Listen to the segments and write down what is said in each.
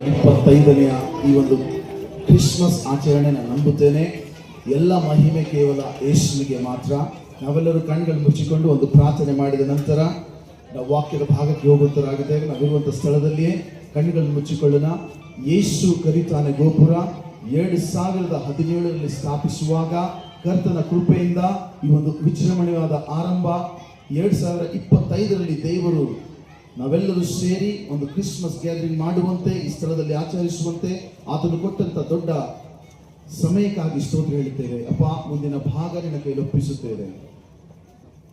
25ನೇ ಈ ಒಂದು ಕ್ರಿಸ್ಮಸ್ ಆಚರಣೆ ನಾನು ನಂಬುತ್ತೇನೆ. ಎಲ್ಲ ಮಹಿಮೆ ಕೇವಲ ಯೇಸುವಿಗೆ ಮಾತ್ರ. ನಾವೆಲ್ಲರೂ ಕಣ್ಗಳು ಮುಚ್ಚಿಕೊಂಡು ಒಂದು ಪ್ರಾರ್ಥನೆ ಮಾಡಿದ ನಂತರ ನಾವು ವಾಕ್ಯದ ಭಾಗಕ್ಕೆ ಹೋಗುತ್ತರಾಗಿದ್ದೇವೆ. ನಾವಿರುವಂಥ ಸ್ಥಳದಲ್ಲಿಯೇ ಕಣ್ಣುಗಳನ್ನು ಮುಚ್ಚಿಕೊಳ್ಳೋಣ. ಯೇಸು ಕರಿತಾನೆ ಗೋಪುರ 2017ರಲ್ಲಿ ಸ್ಥಾಪಿಸುವಾಗ ಕರ್ತನ ಕೃಪೆಯಿಂದ ಈ ಒಂದು ವಿಜೃಂಭಣೆಯಾದ ಆರಂಭ. 2025ರಲ್ಲಿ ದೇವರು ನಾವೆಲ್ಲರೂ ಸೇರಿ ಒಂದು ಕ್ರಿಸ್ಮಸ್ ಗ್ಯಾದರಿಂಗ್ ಮಾಡುವಂತೆ, ಈ ಸ್ಥಳದಲ್ಲಿ ಆಚರಿಸುವಂತೆ ಆತನು ಕೊಟ್ಟಂತ ದೊಡ್ಡ ಸಮಯಕ್ಕಾಗಿ ಸ್ತೋತ್ರ ಹೇಳುತ್ತೇವೆ. ಅಪ್ಪ, ಮುಂದಿನ ಭಾಗ ನಿನ್ನ ಕೈಯಲ್ಲಿ ಒಪ್ಪಿಸುತ್ತೇವೆ.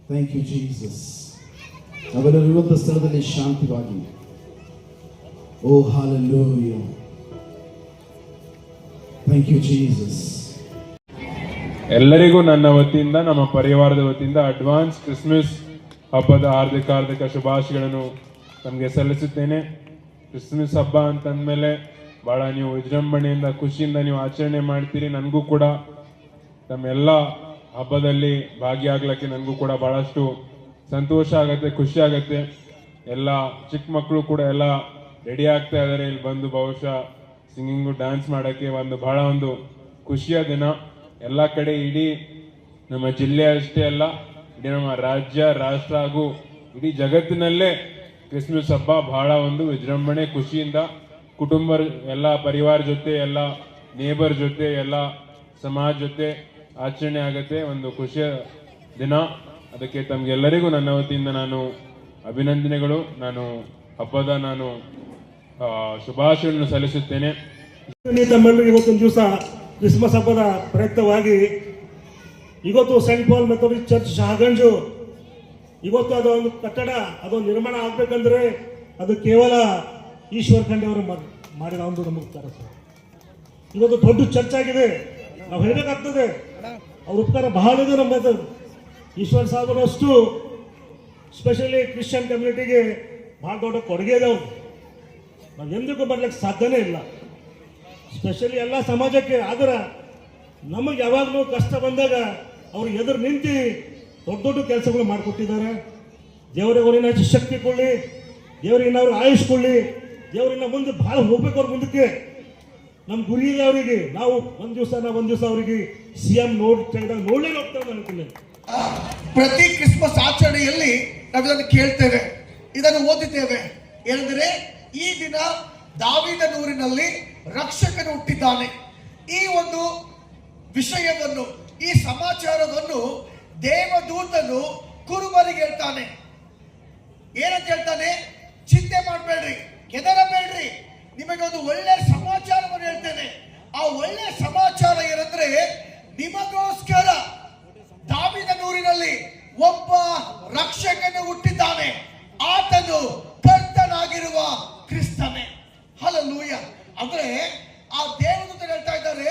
Thank you Jesus. ನಾವೆಲ್ಲರೂ ಇರುವಂತ ಸ್ಥಳದಲ್ಲಿ ಶಾಂತಿವಾಗಿ. ಓ ಹಲ್ಲೆಲೂಯಾ, ಥ್ಯಾಂಕ್ ಯು ಜೀಸಸ್. ಎಲ್ಲರಿಗೂ ನನ್ನ ವತಿಯಿಂದ, ನಮ್ಮ ಪರಿವಾರದ ವತಿಯಿಂದ ಅಡ್ವಾನ್ಸ್ ಕ್ರಿಸ್ಮಸ್ ಹಬ್ಬದ ಹಾರ್ದಿಕ ಶುಭಾಶಯಗಳನ್ನು ನಮಗೆ ಸಲ್ಲಿಸುತ್ತೇನೆ. ಕ್ರಿಸ್ಮಸ್ ಹಬ್ಬ ಅಂತಂದಮೇಲೆ ಭಾಳ ನೀವು ವಿಜೃಂಭಣೆಯಿಂದ ಖುಷಿಯಿಂದ ನೀವು ಆಚರಣೆ ಮಾಡ್ತೀರಿ. ನನಗೂ ಕೂಡ ತಮ್ಮೆಲ್ಲ ಹಬ್ಬದಲ್ಲಿ ಭಾಗಿಯಾಗ್ಲಿಕ್ಕೆ ನನಗೂ ಕೂಡ ಭಾಳಷ್ಟು ಸಂತೋಷ ಆಗುತ್ತೆ, ಖುಷಿ ಆಗುತ್ತೆ. ಎಲ್ಲ ಚಿಕ್ಕ ಮಕ್ಕಳು ಕೂಡ ಎಲ್ಲ ರೆಡಿ ಆಗ್ತಾ ಇದ್ದಾರೆ ಇಲ್ಲಿ ಬಂದು, ಬಹುಶಃ ಸಿಂಗಿಂಗು ಡ್ಯಾನ್ಸ್ ಮಾಡೋಕ್ಕೆ ಭಾಳ ಒಂದು ಖುಷಿಯ ದಿನ. ಎಲ್ಲ ಕಡೆ ಇಡೀ ನಮ್ಮ ಜಿಲ್ಲೆ ಅಷ್ಟೇ ಅಲ್ಲ, ಇಡೀ ನಮ್ಮ ರಾಜ್ಯ, ರಾಷ್ಟ್ರ ಹಾಗೂ ಇಡೀ ಜಗತ್ತಿನಲ್ಲೇ ಕ್ರಿಸ್ಮಸ್ ಹಬ್ಬ ಬಹಳ ಒಂದು ವಿಜೃಂಭಣೆ, ಖುಷಿಯಿಂದ ಕುಟುಂಬ ಎಲ್ಲ ಪರಿವಾರ ಜೊತೆ, ಎಲ್ಲ ನೇಬರ್ ಜೊತೆ, ಎಲ್ಲ ಸಮಾಜ ಜೊತೆ ಆಚರಣೆ ಆಗುತ್ತೆ. ಒಂದು ಖುಷಿಯ ದಿನ. ಅದಕ್ಕೆ ತಮಗೆಲ್ಲರಿಗೂ ನನ್ನ ವತಿಯಿಂದ ನಾನು ಅಭಿನಂದನೆಗಳು, ನಾನು ಹಬ್ಬದ ಶುಭಾಶಯಗಳನ್ನು ಸಲ್ಲಿಸುತ್ತೇನೆ. ತಮ್ಮೆಲ್ಲರಿಗೂ ಇವತ್ತೊಂದು ದಿವಸ ಕ್ರಿಸ್ಮಸ್ ಹಬ್ಬದ ಪ್ರಯುಕ್ತವಾಗಿ ಇವತ್ತು ಸೆಂಟ್ ಪಾಲ್ ಮೆಥೋಡಿಸ್ಟ್ ಚರ್ಚ್ ಶಹಾಗಂಜು, ಇವತ್ತು ಅದೊಂದು ಕಟ್ಟಡ ಅದೊಂದು ನಿರ್ಮಾಣ ಆಗ್ಬೇಕಂದ್ರೆ ಅದು ಕೇವಲ ಈಶ್ವರ್ ಖಂಡೆ ಅವರು ಮಾಡಿದ ಒಂದು ನಮಗೆ ಕೆಲಸ. ಇವತ್ತು ದೊಡ್ಡ ಚರ್ಚ್ ಆಗಿದೆ, ನಾವು ಹೇಳಬೇಕಾಗ್ತದೆ. ಅವ್ರ ಉಪಕಾರ ಬಹಳ ಇದೆ ನಮ್ಮದು. ಈಶ್ವರ್ ಸಾಹೇಬರಷ್ಟು ಸ್ಪೆಷಲಿ ಕ್ರಿಶ್ಚಿಯನ್ ಕಮ್ಯುನಿಟಿಗೆ ಬಹಳ ದೊಡ್ಡ ಕೊಡುಗೆ ಇದೆ. ಅವರು ನಾವು ಎಂದಿಗೂ ಬರ್ಲಿಕ್ಕೆ ಸಾಧ್ಯನೇ ಇಲ್ಲ, ಸ್ಪೆಷಲಿ ಎಲ್ಲ ಸಮಾಜಕ್ಕೆ. ಆದ್ರೆ ನಮಗೆ ಯಾವಾಗಲೂ ಕಷ್ಟ ಬಂದಾಗ ಅವ್ರು ಎದುರು ನಿಂತು ದೊಡ್ಡ ದೊಡ್ಡ ಕೆಲಸಗಳು ಮಾಡಿಕೊಟ್ಟಿದ್ದಾರೆ. ದೇವರಿನ ಶಕ್ತಿ ಕೊಡಲಿ, ದೇವರಿನ ಅವ್ರಿಗೆ ಆಯುಷ್ ಕೊಡಲಿ, ದೇವರಿನ ಮುಂದೆ ಭಾಳ ಹೋಗ್ಬೇಕು. ಅವ್ರ ಮುಂದಕ್ಕೆ ನಮ್ಮ ಗುರಿ ಇದೆ ಅವರಿಗೆ. ನಾವು ಒಂದು ದಿವಸ ಅವರಿಗೆ CM ನೋಡಲೇ ಹೋಗ್ತೇವೆ ಅನ್ಕೊಳ್ಳಿ. ಪ್ರತಿ ಕ್ರಿಸ್ಮಸ್ ಆಚರಣೆಯಲ್ಲಿ ನಾವು ಇದನ್ನು ಕೇಳ್ತೇವೆ, ಇದನ್ನು ಓದುತ್ತೇವೆ. ಏನೆಂದರೆ, ಈ ದಿನ ದಾವೀದನೂರಿನಲ್ಲಿ ರಕ್ಷಕನು ಹುಟ್ಟಿದ್ದಾನೆ. ಈ ಒಂದು ವಿಷಯವನ್ನು, ಈ ಸಮಾಚಾರವನ್ನು ದೇವದೂತನು ಕುರುಬರಿಗೆ ಹೇಳ್ತಾನೆ. ಏನಂತ ಹೇಳ್ತಾನೆ? ಚಿಂತೆ ಮಾಡಬೇಡ್ರಿ, ಹೆದರಬೇಡ್ರಿ, ನಿಮಗೆ ಒಂದು ಒಳ್ಳೆ ಸಮಾಚಾರವನ್ನು ಹೇಳ್ತೇನೆ. ಆ ಒಳ್ಳೆ ಸಮಾಚಾರ ಏನಂದ್ರೆ, ನಿಮಗೋಸ್ಕರ ದಾವೀದನೂರಿನಲ್ಲಿ ಒಬ್ಬ ರಕ್ಷಕನು ಹುಟ್ಟಿದ್ದಾನೆ. ಆತನು ಕರ್ತನಾಗಿರುವ ಕ್ರಿಸ್ತನೇ. ಹಲ್ಲೆಲೂಯಾ. ಅಂದ್ರೆ ಆ ದೇವದೂತರು ಹೇಳ್ತಾ ಇದ್ದಾರೆ,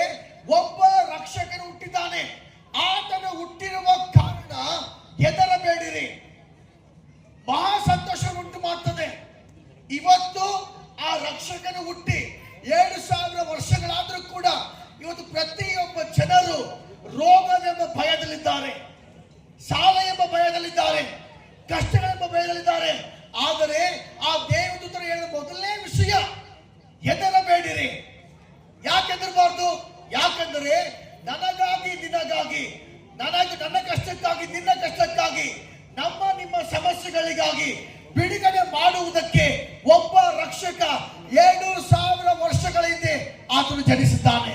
ಒಬ್ಬ ರಕ್ಷಕನು ಹುಟ್ಟಿದ್ದಾನೆ. ಆತನು ಹುಟ್ಟಿರುವ ಕಾರಣ ಹೆದರಬೇಡಿರಿ. ಬಹಳ ಸಂತೋಷ ಉಂಟು ಮಾಡ್ತದೆ. ಇವತ್ತು ಆ ರಕ್ಷಕನು ಹುಟ್ಟಿ 7000 ವರ್ಷಗಳಾದ್ರೂ ಕೂಡ ಇವತ್ತು ಪ್ರತಿಯೊಬ್ಬ ಜನರು ರೋಗವೆಂಬ ಭಯದಲ್ಲಿದ್ದಾರೆ, ಸಾಲ ಎಂಬ ಭಯದಲ್ಲಿದ್ದಾರೆ, ಕಷ್ಟಗಳೆಂಬ ಭಯದಲ್ಲಿದ್ದಾರೆ. ಆದರೆ ಆ ದೇವದೂತರು ಹೇಳಿದ ಮೊದಲನೇ ವಿಷಯ, ಹೆದರಬೇಡಿರಿ. ಯಾಕೆದರಬಾರ್ದು? ಯಾಕೆಂದರೆ ನನಗಾಗಿ, ನಿನಗಾಗಿ, ನನ್ನ ಕಷ್ಟಕ್ಕಾಗಿ, ನಿನ್ನ ಕಷ್ಟಕ್ಕಾಗಿ, ನಿಮ್ಮ ಸಮಸ್ಯೆಗಳಿಗಾಗಿ ಬಿಡುಗಡೆ ಮಾಡುವುದಕ್ಕೆ ಒಬ್ಬ ರಕ್ಷಕ 7000 ವರ್ಷಗಳ ಹಿಂದೆ ಆತನು ಜನಿಸಿದ್ದಾನೆ.